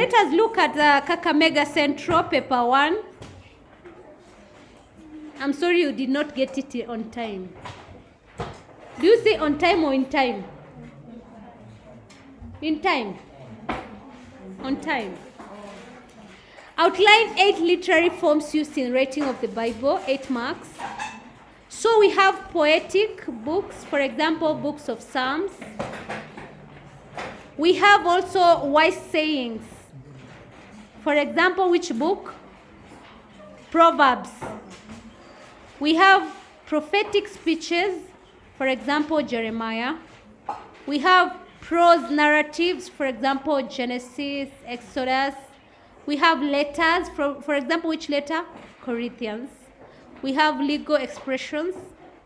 let us look at the Kakamega Central, paper 1. I'm sorry you did not get it on time. Do you say on time or in time? In time. On time. Outline 8 literary forms used in writing of the Bible, 8 marks. So we have poetic books, for example, books of Psalms. We have also wise sayings. For example, which book? Proverbs. We have prophetic speeches, for example, Jeremiah. We have prose narratives, for example, Genesis, Exodus. We have letters, for example, which letter? Corinthians. We have legal expressions,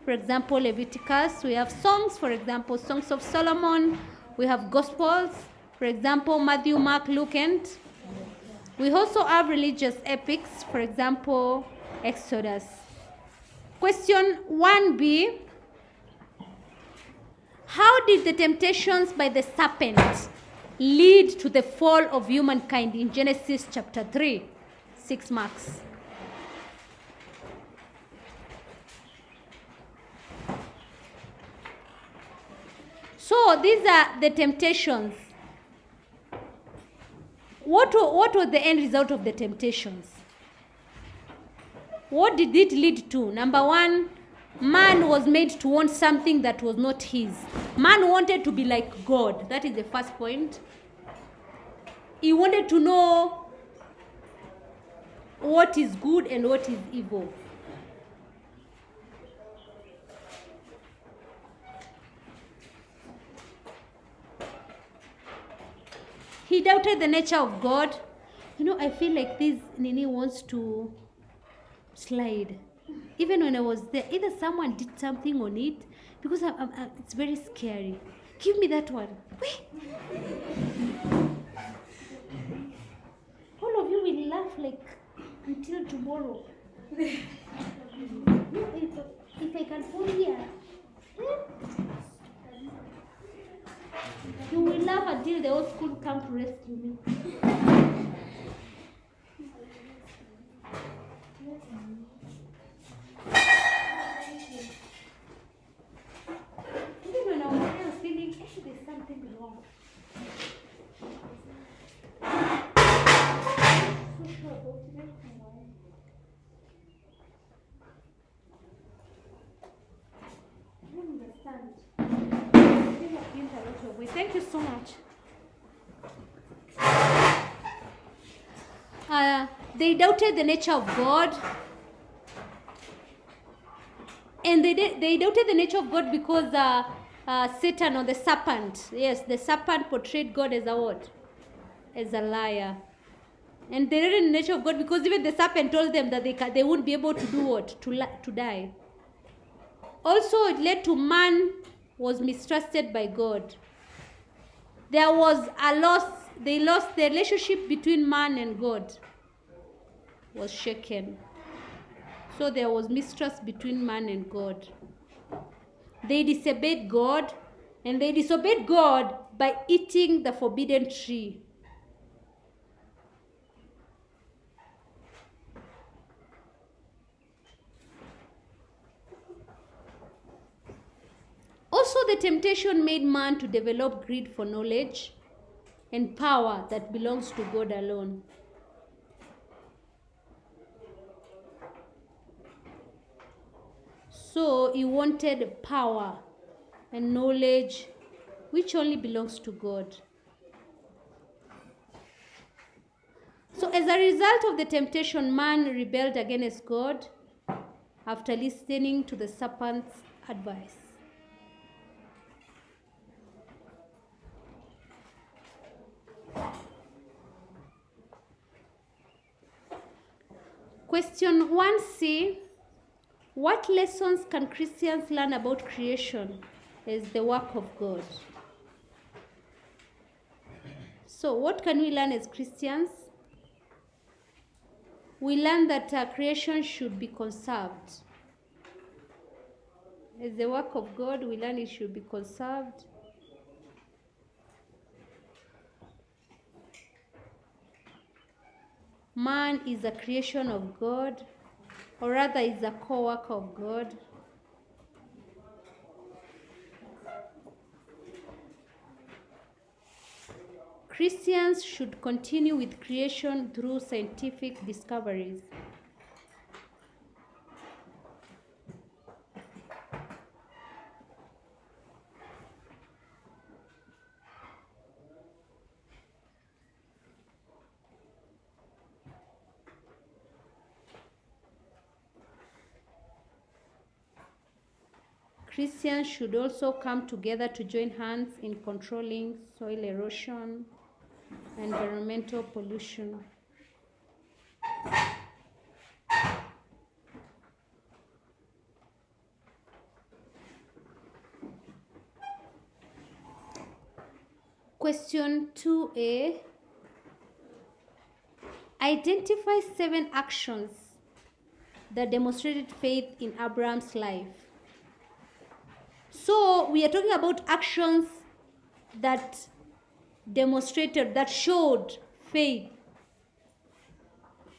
for example, Leviticus. We have songs, for example, Songs of Solomon. We have gospels, for example, Matthew, Mark, Luke, and we also have religious epics, for example, Exodus. Question 1b. How did the temptations by the serpent lead to the fall of humankind in Genesis chapter 3? 6 marks. So these are the temptations. What was the end result of the temptations? What did it lead to? Number 1, man was made to want something that was not his. Man wanted to be like God. That is the first point. He wanted to know what is good and what is evil. He doubted the nature of God. I feel like this Nini wants to slide. Even when I was there, either someone did something on it, because it's very scary. Give me that one. Wait. All of you will laugh like until tomorrow. If I can fall here. You will laugh until the whole school come to rescue me. Even when I was there, I was feeling, there's something wrong. So sure about it. I don't understand. Thank you so much. They doubted the nature of God. And they doubted the nature of God because Satan, or the serpent, yes, the serpent portrayed God as a what? As a liar. And they doubted the nature of God because even the serpent told them that they wouldn't be able to do what? To die. Also, it led to man was mistrusted by God. There was a loss. They lost the relationship between man and God was shaken. So there was mistrust between man and God. They disobeyed God, and they disobeyed God by eating the forbidden tree. Also, the temptation made man to develop greed for knowledge and power that belongs to God alone. So he wanted power and knowledge which only belongs to God. So as a result of the temptation, man rebelled against God after listening to the serpent's advice. Question 1c. What lessons can Christians learn about creation as the work of God? So what can we learn as Christians? We learn that creation should be conserved. As the work of God, we learn it should be conserved. man is a creation of God, or rather is a co-work of God. Christians should continue with creation through scientific discoveries. Christians should also come together to join hands in controlling soil erosion, environmental pollution. Question 2a. Identify 7 actions that demonstrated faith in Abraham's life. So we are talking about actions that demonstrated, that showed faith,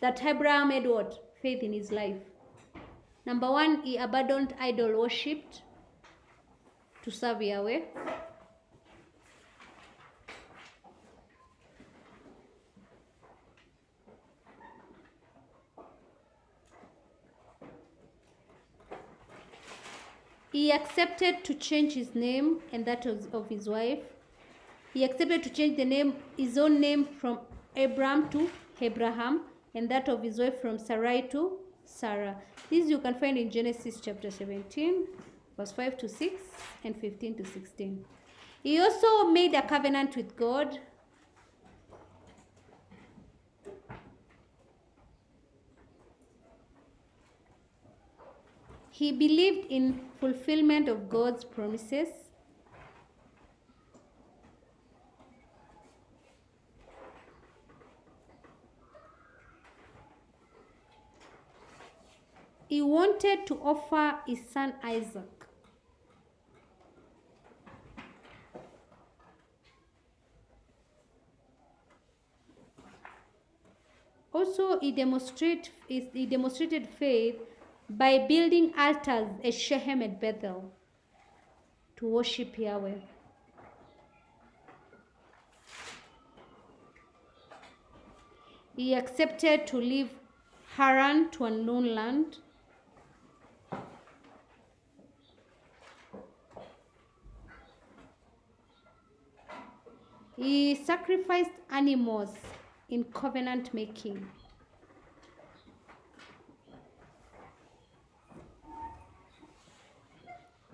that Abraham had what? Faith in his life. Number 1, he abandoned idol worship to serve Yahweh. He accepted to change his name and that of his wife. He accepted to change his own name from Abram to Abraham, and that of his wife from Sarai to Sarah. This you can find in Genesis chapter 17, verse 5 to 6 and 15 to 16. He also made a covenant with God. He believed in fulfillment of God's promises. He wanted to offer his son Isaac. Also, he demonstrated faith by building altars at Shechem and Bethel to worship Yahweh. He accepted to leave Haran to unknown land. He sacrificed animals in covenant making.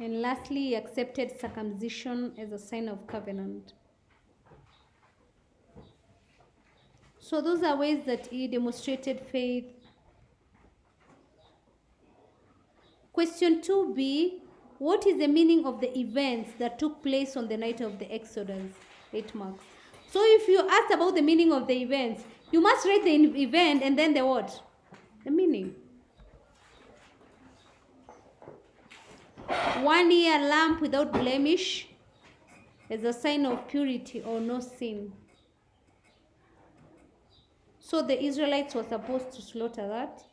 And lastly, he accepted circumcision as a sign of covenant. So those are ways that he demonstrated faith. Question 2b, what is the meaning of the events that took place on the night of the Exodus? 8 marks. So if you ask about the meaning of the events, you must write the event and then the what? The meaning. 1 year lamb without blemish as a sign of purity or no sin. So the Israelites were supposed to slaughter that.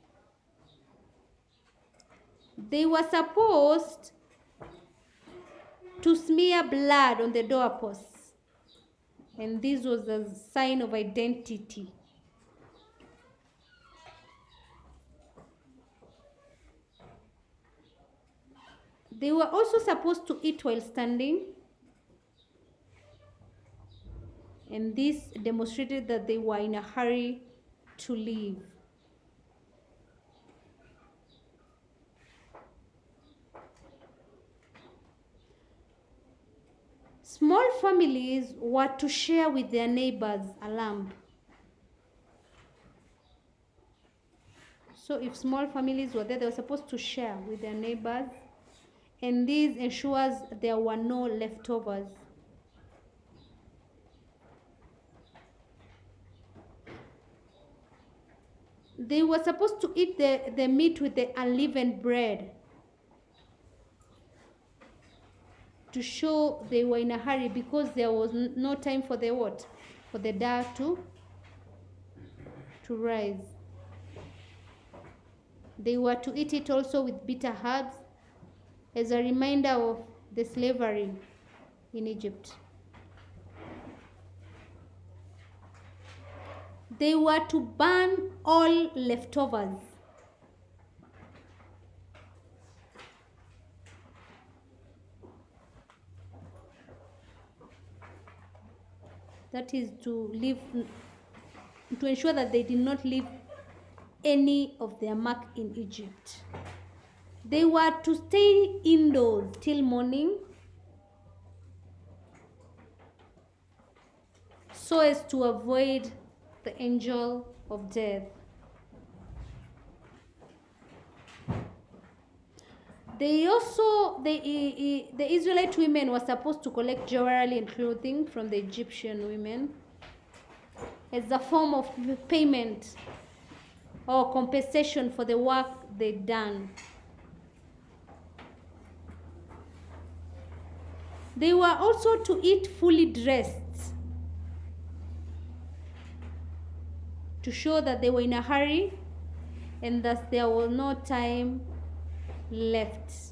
They were supposed to smear blood on the doorposts. And this was a sign of identity. They were also supposed to eat while standing. And this demonstrated that they were in a hurry to leave. Small families were to share with their neighbors a lamb. So if small families were there, they were supposed to share with their neighbors. And this ensures there were no leftovers. They were supposed to eat the meat with the unleavened bread to show they were in a hurry, because there was no time for the what? For the dough to to rise. They were to eat it also with bitter herbs as a reminder of the slavery in Egypt. They were to burn all leftovers. That is to ensure that they did not leave any of their mark in Egypt. They were to stay indoors till morning so as to avoid the angel of death. The Israelite women were supposed to collect jewelry and clothing from the Egyptian women as a form of payment or compensation for the work they'd done. They were also to eat fully dressed to show that they were in a hurry and thus there was no time left.